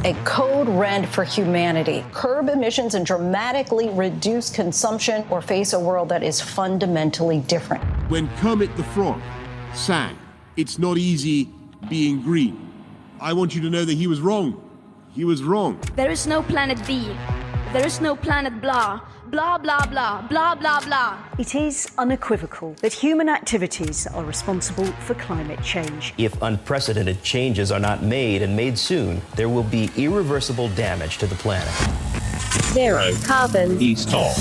a code red for humanity. Curb emissions and dramatically reduce consumption or face a world that is fundamentally different. When Kermit the Frog sang, "It's not easy being green," I want you to know that he was wrong. He was wrong. There is no planet B. There is no planet blah. Blah, blah, blah, blah, blah, blah. It is unequivocal that human activities are responsible for climate change. If unprecedented changes are not made and made soon, there will be irreversible damage to the planet. Zero carbon. East Hall.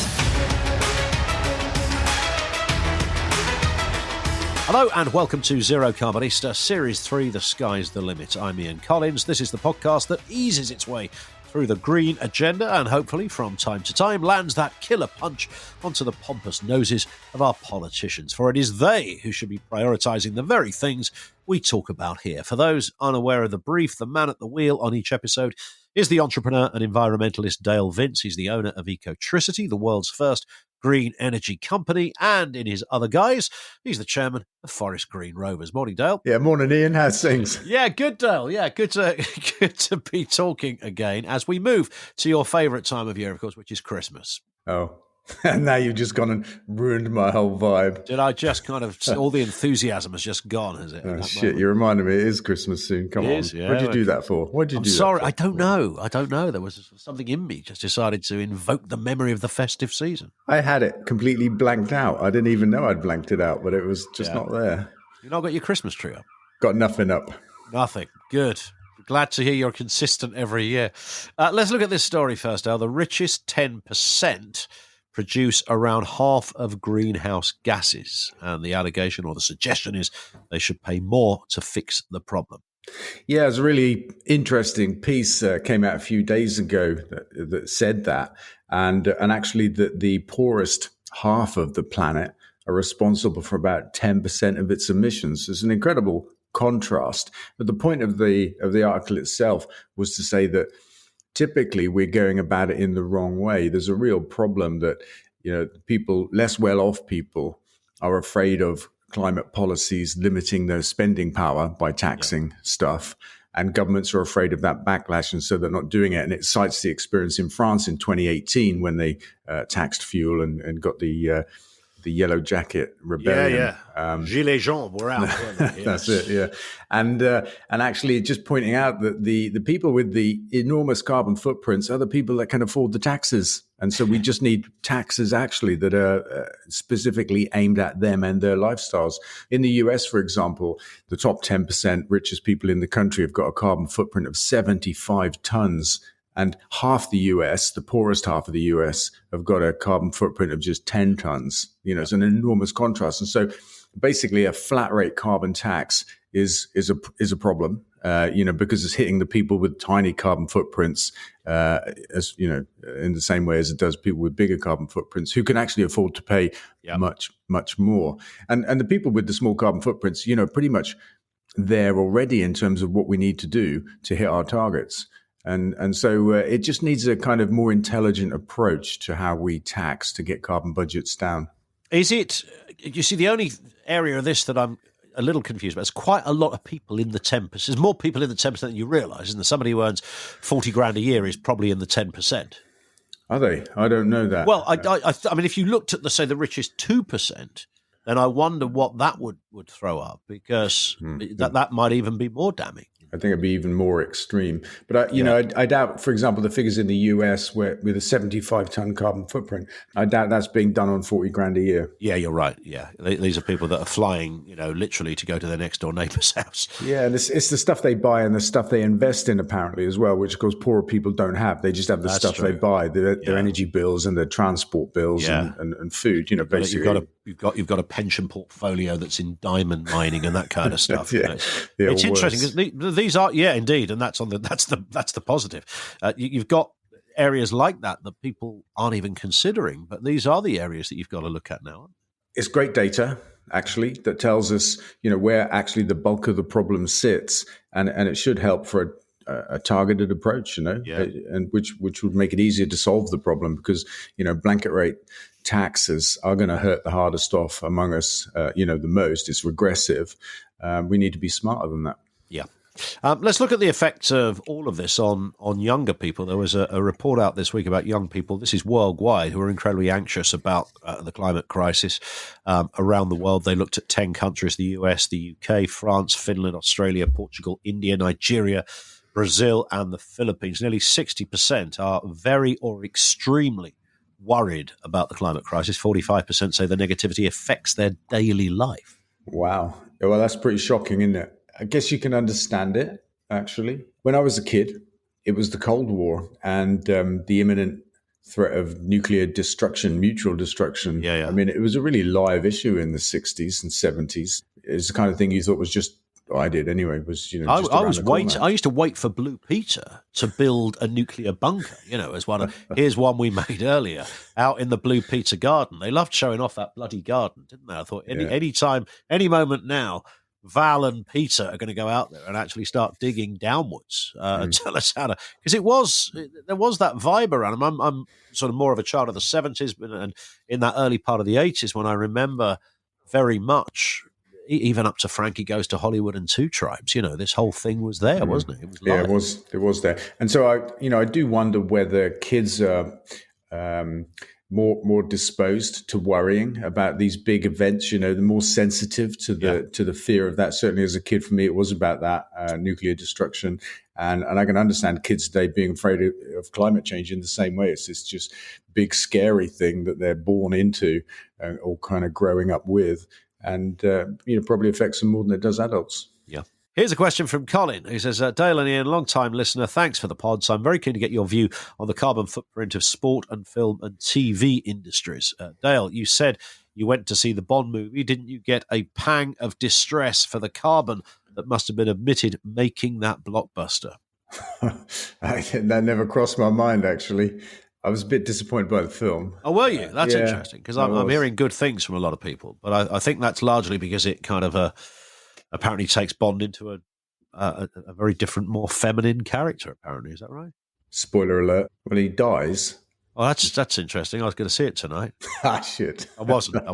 Hello and welcome to Zero Carbonista, Series 3, The Sky's the Limit. I'm Ian Collins. This is the podcast that eases its way through the green agenda and hopefully from time to time lands that killer punch onto the pompous noses of our politicians, for it is they who should be prioritising the very things we talk about here. For those unaware of the brief, the man at the wheel on each episode is the entrepreneur and environmentalist Dale Vince. He's the owner of Ecotricity, the world's first green energy company, and in his other guise, he's the chairman of Forest Green Rovers. Morning, Dale. Yeah, morning, Ian. How's things? Yeah, good, Dale. Yeah, good to be talking again as we move to your favourite time of year, of course, which is Christmas. Oh, and now you've just gone and ruined my whole vibe. Did I just kind of, all the enthusiasm has just gone, has it? Oh, shit, you reminded me it is Christmas soon. Come on. Yeah. What did you do that for? What did you do sorry, that for? I don't know. There was something in me just decided to invoke the memory of the festive season. I had it completely blanked out. I didn't even know I'd blanked it out, but it was just not there. You've not got your Christmas tree up? Got nothing up. Nothing. Good. Glad to hear you're consistent every year. Let's look at this story first, Al. The richest 10% produce around half of greenhouse gases. And the allegation or the suggestion is they should pay more to fix the problem. Yeah, it was a really interesting piece came out a few days ago that said that. And actually that the poorest half of the planet are responsible for about 10% of its emissions. It's an incredible contrast. But the point of the article itself was to say that typically we're going about it in the wrong way. There's a real problem that, people, less well-off people are afraid of climate policies limiting their spending power by taxing stuff. And governments are afraid of that backlash, and so they're not doing it. And it cites the experience in France in 2018 when they taxed fuel and got the Yellow Jacket rebellion. Gilets jaunes were out. Yes. That's it. Yeah, and actually, just pointing out that the people with the enormous carbon footprints are the people that can afford the taxes, and so we just need taxes actually that are specifically aimed at them and their lifestyles. In the US, for example, the top 10% richest people in the country have got a carbon footprint of 75 tons. And half the US, the poorest half of the US, have got a carbon footprint of just 10 tons. It's an enormous contrast. And so basically a flat rate carbon tax is a problem, because it's hitting the people with tiny carbon footprints, as in the same way as it does people with bigger carbon footprints who can actually afford to pay much, much more. And the people with the small carbon footprints, pretty much there already in terms of what we need to do to hit our targets. And so it just needs a kind of more intelligent approach to how we tax to get carbon budgets down. Is it, you see, the only area of this that I'm a little confused about is quite a lot of people in the 10%. There's more people in the 10% than you realise, isn't there? Somebody who earns 40 grand a year is probably in the 10%. Are they? I don't know that. Well, I mean, if you looked at, the richest 2%, then I wonder what that would throw up, because that might even be more damning. I think it'd be even more extreme. But, I doubt, for example, the figures in the US where with a 75-ton carbon footprint, I doubt that's being done on 40 grand a year. Yeah, you're right. Yeah. These are people that are flying, literally to go to their next door neighbour's house. Yeah, and it's the stuff they buy and the stuff they invest in, apparently, as well, which, of course, poorer people don't have. They just have the stuff they buy, their energy bills and their transport bills and food, basically. You've got a pension portfolio that's in diamond mining and that kind of stuff. It's interesting because these are, indeed, and that's the positive. You've got areas like that people aren't even considering, but these are the areas that you've got to look at now. It's great data, actually, that tells us, where actually the bulk of the problem sits, and it should help for a targeted approach, and which would make it easier to solve the problem, because blanket rate taxes are going to hurt the hardest off among us, the most. It's regressive. We need to be smarter than that. Yeah. Let's look at the effects of all of this on younger people. There was a report out this week about young people, this is worldwide, who are incredibly anxious about the climate crisis around the world. They looked at 10 countries, the US, the UK, France, Finland, Australia, Portugal, India, Nigeria, Brazil, and the Philippines. Nearly 60% are very or extremely worried about the climate crisis. 45% say the negativity affects their daily life. Wow. Well, that's pretty shocking, isn't it? I guess you can understand it, actually. When I was a kid, it was the Cold War and the imminent threat of nuclear destruction, mutual destruction. Yeah. I mean, it was a really live issue in the 60s and 70s. It's the kind of thing you thought was just, I did anyway, was, just around the corner. I used to wait for Blue Peter to build a nuclear bunker, as one of, here's one we made earlier, out in the Blue Peter garden. They loved showing off that bloody garden, didn't they? I thought any time, any moment now, Val and Peter are going to go out there and actually start digging downwards and tell us how to. Because there was that vibe around them. I'm sort of more of a child of the 70s, and in that early part of the 80s when I remember very much, even up to Frankie Goes to Hollywood and Two Tribes. This whole thing was there, wasn't it? It was live. It was there. And so I do wonder whether kids are more disposed to worrying about these big events, the more sensitive to the fear of that. Certainly as a kid, for me, it was about that nuclear destruction. And I can understand kids today being afraid of climate change in the same way. It's this just big, scary thing that they're born into or kind of growing up with. And, probably affects them more than it does adults. Yeah. Here's a question from Colin, who says, Dale and Ian, long-time listener, thanks for the pods. I'm very keen to get your view on the carbon footprint of sport and film and TV industries. Dale, you said you went to see the Bond movie. Didn't you get a pang of distress for the carbon that must have been emitted making that blockbuster? That never crossed my mind, actually. I was a bit disappointed by the film. Oh, were you? That's interesting, because I'm hearing good things from a lot of people. But I think that's largely because it kind of apparently takes Bond into a very different, more feminine character, apparently. Is that right? Spoiler alert. When he dies. Oh, that's interesting. I was going to see it tonight. Shit. I wasn't.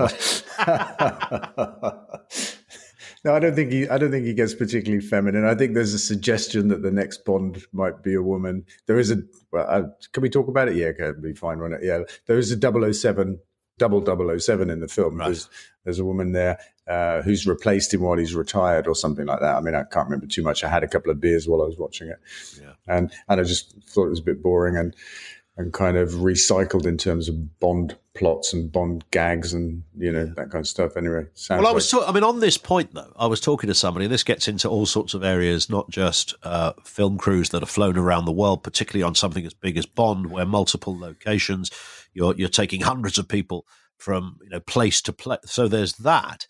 No, I don't think he gets particularly feminine. I think there's a suggestion that the next Bond might be a woman. There is can we talk about it? Yeah, okay, it'll be fine, won't it? Yeah, there is a 007 in the film. Right. There's a woman there who's replaced him while he's retired or something like that. I mean, I can't remember too much. I had a couple of beers while I was watching it, and I just thought it was a bit boring and kind of recycled in terms of Bond plots and Bond gags and, that kind of stuff. Anyway, on this point, though, I was talking to somebody, and this gets into all sorts of areas, not just film crews that are flown around the world, particularly on something as big as Bond, where multiple locations, you're taking hundreds of people from place to place. So there's that.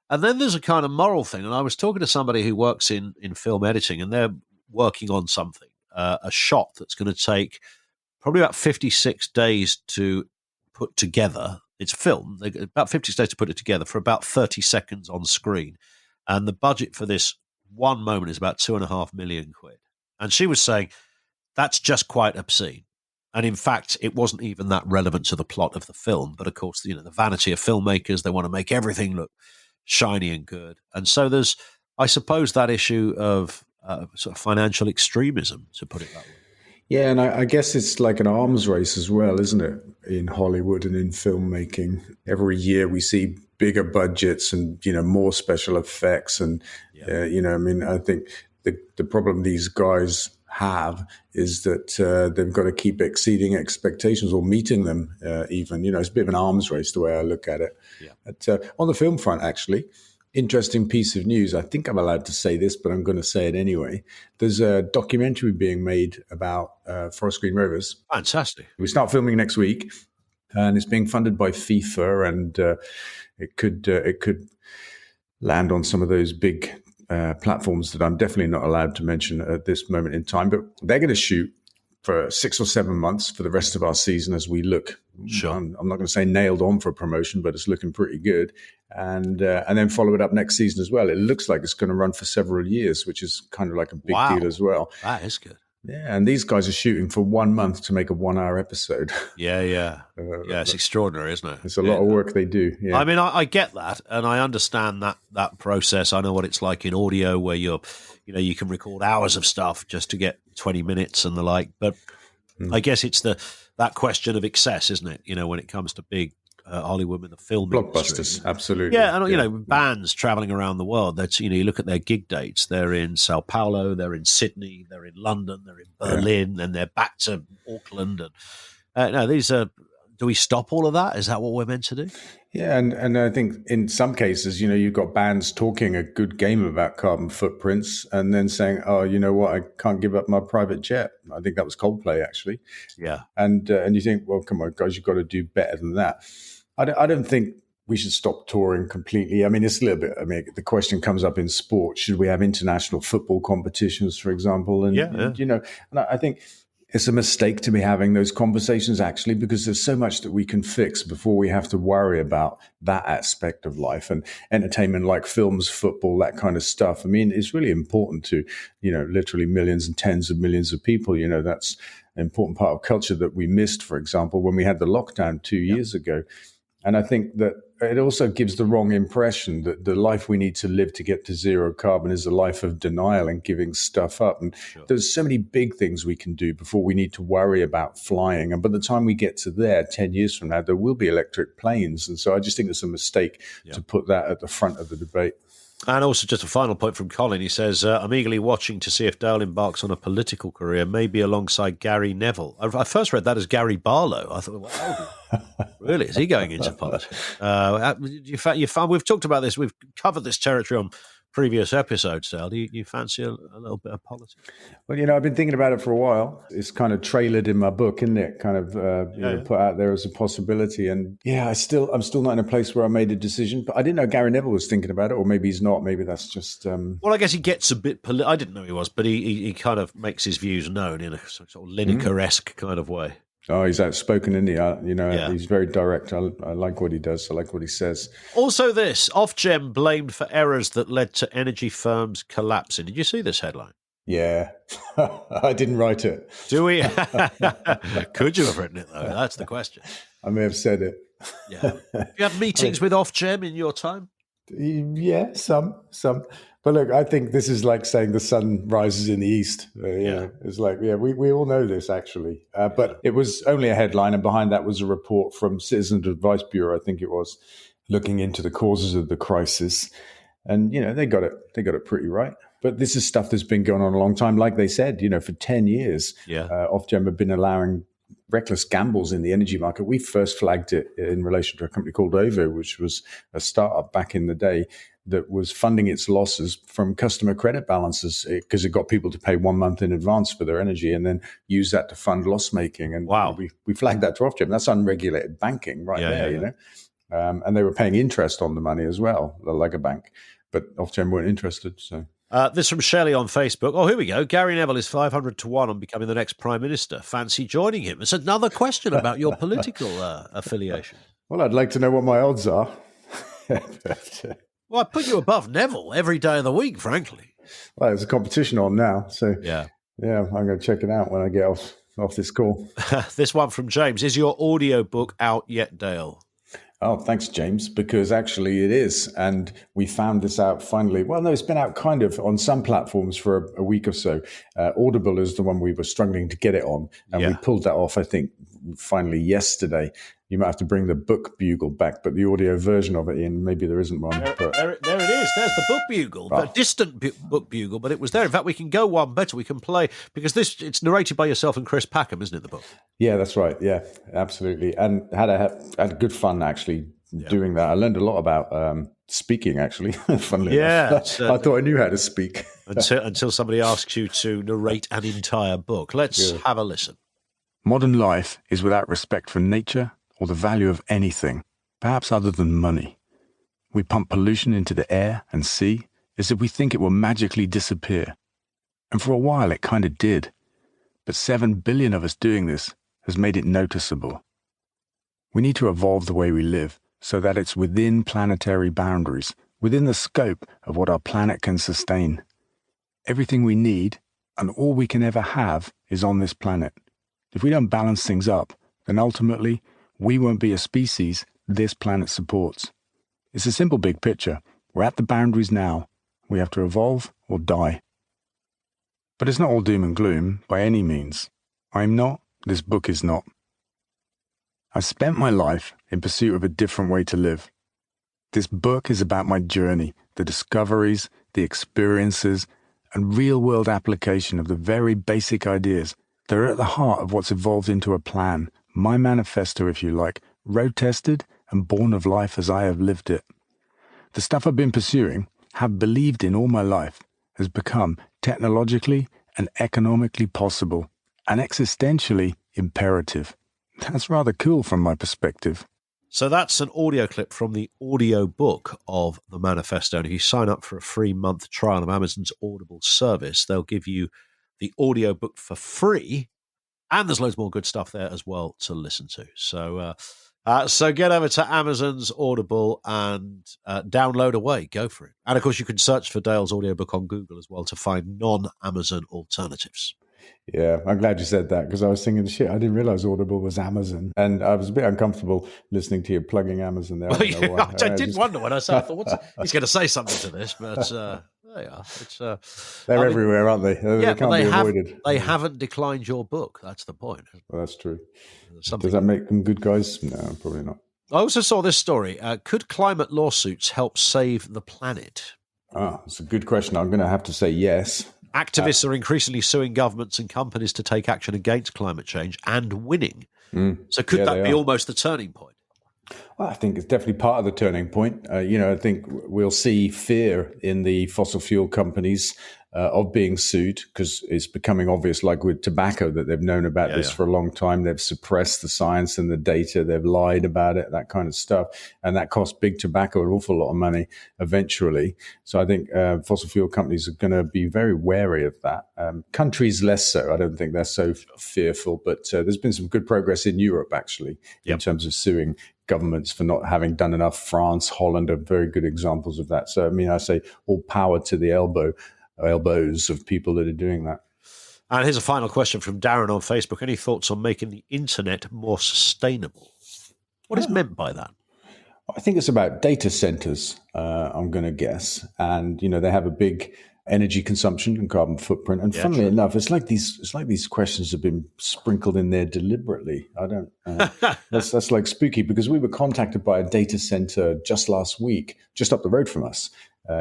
And then there's a kind of moral thing. And I was talking to somebody who works in film editing, and they're working on something, a shot that's going to take probably about 56 days to put together. It's a film. About 56 days to put it together for about 30 seconds on screen. And the budget for this one moment is about £2.5 million. And she was saying that's just quite obscene. And in fact, it wasn't even that relevant to the plot of the film. But of course, the vanity of filmmakers, they want to make everything look shiny and good. And so there's, I suppose, that issue of sort of financial extremism, to put it that way. Yeah, and I guess it's like an arms race as well, isn't it? In Hollywood and in filmmaking, every year we see bigger budgets and more special effects, and I think the problem these guys have is that they've got to keep exceeding expectations or meeting them. Even it's a bit of an arms race the way I look at it. Yeah. But, on the film front, actually. Interesting piece of news. I think I'm allowed to say this, but I'm going to say it anyway. There's a documentary being made about Forest Green Rovers. Fantastic. We start filming next week, and it's being funded by FIFA, and it could land on some of those big platforms that I'm definitely not allowed to mention at this moment in time. But they're going to shoot for 6 or 7 months for the rest of our season as we look. Sure. I'm not going to say nailed on for promotion, but it's looking pretty good. And then follow it up next season as well. It looks like it's going to run for several years, which is kind of like a big deal as well. That is good. Yeah, and these guys are shooting for 1 month to make a 1 hour episode. Yeah. It's extraordinary, isn't it? It's a lot of work they do. Yeah. I mean, I get that, and I understand that process. I know what it's like in audio, where you can record hours of stuff just to get 20 minutes and the like. But I guess it's that question of excess, isn't it? You know, when it comes to big Hollywood and the film blockbusters, industry. absolutely. Yeah, and bands traveling around the world. That's you look at their gig dates. They're in Sao Paulo, they're in Sydney, they're in London, they're in Berlin, and they're back to Auckland. And no, these are. Do we stop all of that? Is that what we're meant to do? Yeah, and I think in some cases, you've got bands talking a good game about carbon footprints and then saying, oh, you know what, I can't give up my private jet. I think that was Coldplay, actually. Yeah. And you think, well, come on, guys, you've got to do better than that. I don't think we should stop touring completely. I mean, it's a little bit, the question comes up in sport. Should we have international football competitions, for example? And, and I think it's a mistake to be having those conversations, actually, because there's so much that we can fix before we have to worry about that aspect of life and entertainment like films, football, that kind of stuff. I mean, it's really important to, literally millions and tens of millions of people. That's an important part of culture that we missed, for example, when we had the lockdown 2 years ago. And I think that it also gives the wrong impression that the life we need to live to get to zero carbon is a life of denial and giving stuff up. And there's so many big things we can do before we need to worry about flying. And by the time we get to there, 10 years from now, there will be electric planes. And so I just think it's a mistake to put that at the front of the debate. And also just a final point from Colin. He says, I'm eagerly watching to see if Dale embarks on a political career, maybe alongside Gary Neville. I first read that as Gary Barlow. I thought, wow, really? Is he going into politics? We've talked about this. We've covered this territory on previous episodes, Dale. Do you fancy a little bit of politics? Well, I've been thinking about it for a while. It's kind of trailered in my book, isn't it? Kind of put out there as a possibility. And I'm still not in a place where I made a decision. But I didn't know Gary Neville was thinking about it, or maybe he's not. Maybe that's just. Well, I guess he gets a bit. I didn't know he was, but he kind of makes his views known in a sort of Lineker-esque kind of way. Oh, he's outspoken, isn't he? He's very direct. I like what he does. I like what he says. Also this, Ofgem blamed for errors that led to energy firms collapsing. Did you see this headline? Yeah. I didn't write it. Do we? Could you have written it, though? That's the question. I may have said it. Yeah. Do you have meetings with Ofgem in your time? Yeah, some. But look, I think this is like saying the sun rises in the east. It's like, we all know this, actually. But it was only a headline, and behind that was a report from Citizens Advice Bureau, I think it was, looking into the causes of the crisis. And, they got it pretty right. But this is stuff that's been going on a long time. Like they said, for 10 years, Ofgem have been allowing reckless gambles in the energy market. We first flagged it in relation to a company called OVO, which was a startup back in the day that was funding its losses from customer credit balances because it got people to pay 1 month in advance for their energy and then use that to fund loss making. And we flagged that to Ofgem. That's unregulated banking there. And they were paying interest on the money as well, like a bank. But Ofgem weren't interested. So. This from Shelley on Facebook. Oh, here we go. Gary Neville is 500 to 1 on becoming the next Prime Minister. Fancy joining him? It's another question about your political affiliation. Well, I'd like to know what my odds are. Well, I put you above Neville every day of the week, frankly. Well, there's a competition on now. So, yeah, I'm going to check it out when I get off this call. This one from James. Is your audio book out yet, Dale? Oh, thanks, James, because actually it is. And we found this out finally. Well, no, it's been out kind of on some platforms for a week or so. Audible is the one we were struggling to get it on. And we pulled that off, I think, finally yesterday. You might have to bring the book bugle back, but the audio version of it, Ian, maybe there isn't one. There it is. There's the book bugle, the distant book bugle, but it was there. In fact, we can go one better. We can play, because it's narrated by yourself and Chris Packham, isn't it, the book? Yeah, that's right. Yeah, absolutely. And had good fun, actually, doing that. I learned a lot about speaking, actually, funnily enough. I thought I knew how to speak. until somebody asks you to narrate an entire book. Let's have a listen. Modern life is without respect for nature or the value of anything, perhaps other than money. We pump pollution into the air and sea as if we think it will magically disappear. And for a while it kind of did. But 7 billion of us doing this has made it noticeable. We need to evolve the way we live so that it's within planetary boundaries, within the scope of what our planet can sustain. Everything we need and all we can ever have is on this planet. If we don't balance things up, then ultimately we won't be a species this planet supports. It's a simple big picture. We're at the boundaries now. We have to evolve or die. But it's not all doom and gloom by any means. I'm not. This book is not. I spent my life in pursuit of a different way to live. This book is about my journey, the discoveries, the experiences, and real-world application of the very basic ideas that are at the heart of what's evolved into a plan, my manifesto, if you like, road-tested and born of life as I have lived it. The stuff I've been pursuing, have believed in all my life, has become technologically and economically possible, and existentially imperative. That's rather cool from my perspective. So that's an audio clip from the audio book of the manifesto. And if you sign up for a free month trial of Amazon's Audible service, they'll give you the audio book for free. And there's loads more good stuff there as well to listen to. So get over to Amazon's Audible and download away. Go for it. And, of course, you can search for Dale's audiobook on Google as well to find non-Amazon alternatives. Yeah, I'm glad you said that because I was thinking, shit, I didn't realize Audible was Amazon. And I was a bit uncomfortable listening to you plugging Amazon there. I did wonder when I said, I thought, he's going to say something to this, but they are. They're everywhere, aren't they? They can't be avoided. They haven't declined your book. That's the point. Well, that's true. Does that make them good guys? No, probably not. I also saw this story. Could climate lawsuits help save the planet? It's a good question. I'm going to have to say yes. Activists are increasingly suing governments and companies to take action against climate change and winning. So could that be almost the turning point? Well, I think it's definitely part of the turning point. I think we'll see fear in the fossil fuel companies of being sued because it's becoming obvious, like with tobacco, that they've known about this for a long time. They've suppressed the science and the data. They've lied about it, that kind of stuff. And that costs big tobacco an awful lot of money eventually. So I think fossil fuel companies are going to be very wary of that. Countries less so. I don't think they're so fearful. But there's been some good progress in Europe, actually, in terms of suing governments for not having done enough. France, Holland are very good examples of that. So, I mean, I say all power to the elbows of people that are doing that. And here's a final question from Darren on Facebook. Any thoughts on making the internet more sustainable? What is meant by that? I think it's about data centers, I'm going to guess. And, they have a big energy consumption and carbon footprint. And funnily enough, it's like these questions have been sprinkled in there deliberately. I don't. That's like spooky because we were contacted by a data center just last week, just up the road from us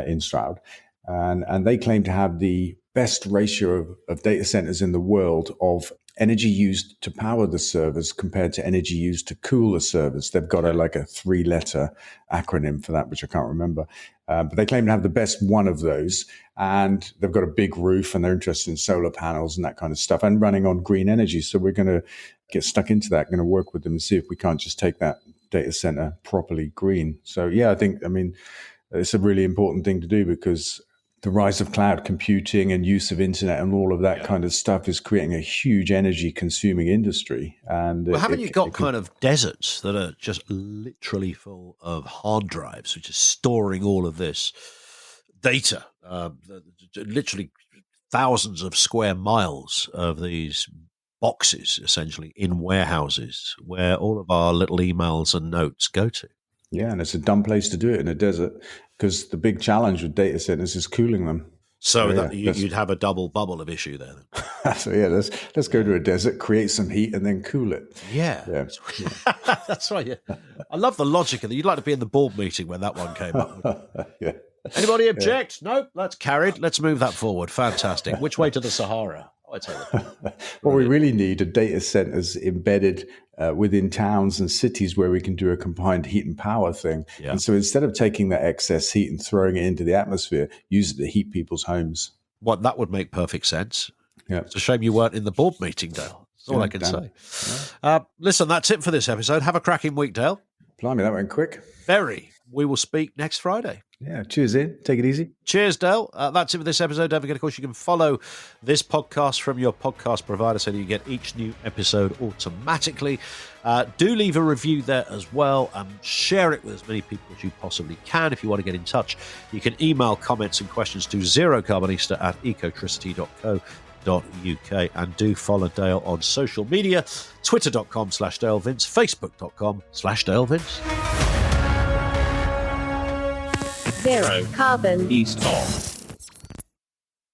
in Stroud, and they claim to have the best ratio of data centers in the world of energy used to power the servers compared to energy used to cool the servers. They've got a 3-letter acronym for that, which I can't remember. But they claim to have the best one of those. And they've got a big roof and they're interested in solar panels and that kind of stuff and running on green energy. So we're going to get stuck into that, going to work with them and see if we can't just take that data center properly green. So, yeah, I mean, it's a really important thing to do because the rise of cloud computing and use of internet and all of that kind of stuff is creating a huge energy consuming industry. And haven't you got kind of deserts that are just literally full of hard drives, which is storing all of this data, literally thousands of square miles of these boxes, essentially, in warehouses where all of our little emails and notes go to. Yeah, and it's a dumb place to do it in a desert because the big challenge with data centers is cooling them. So you'd have a double bubble of issue there. So let's go to a desert, create some heat, and then cool it. Yeah. That's right. Yeah, I love the logic of that. You'd like to be in the board meeting when that one came up. Yeah. Anybody object? Yeah. No, that's carried. Let's move that forward. Fantastic. Which way to the Sahara? I tell you. What we really need are data centers embedded within towns and cities where we can do a combined heat and power thing. Yeah. And so instead of taking that excess heat and throwing it into the atmosphere, use it to heat people's homes. Well, that would make perfect sense. Yeah. It's a shame you weren't in the board meeting, Dale. That's all I can say. Yeah. Listen, that's it for this episode. Have a cracking week, Dale. Blimey, that went quick. Very. We will speak next Friday. Yeah, cheers, Ian. Take it easy. Cheers, Dale. That's it for this episode. Don't forget, of course, you can follow this podcast from your podcast provider so that you get each new episode automatically. Do leave a review there as well and share it with as many people as you possibly can. If you want to get in touch, you can email comments and questions to zerocarbonista@ecotricity.co. And do follow Dale on social media, twitter.com/DaleVince, facebook.com/DaleVince. Zero carbon. East of.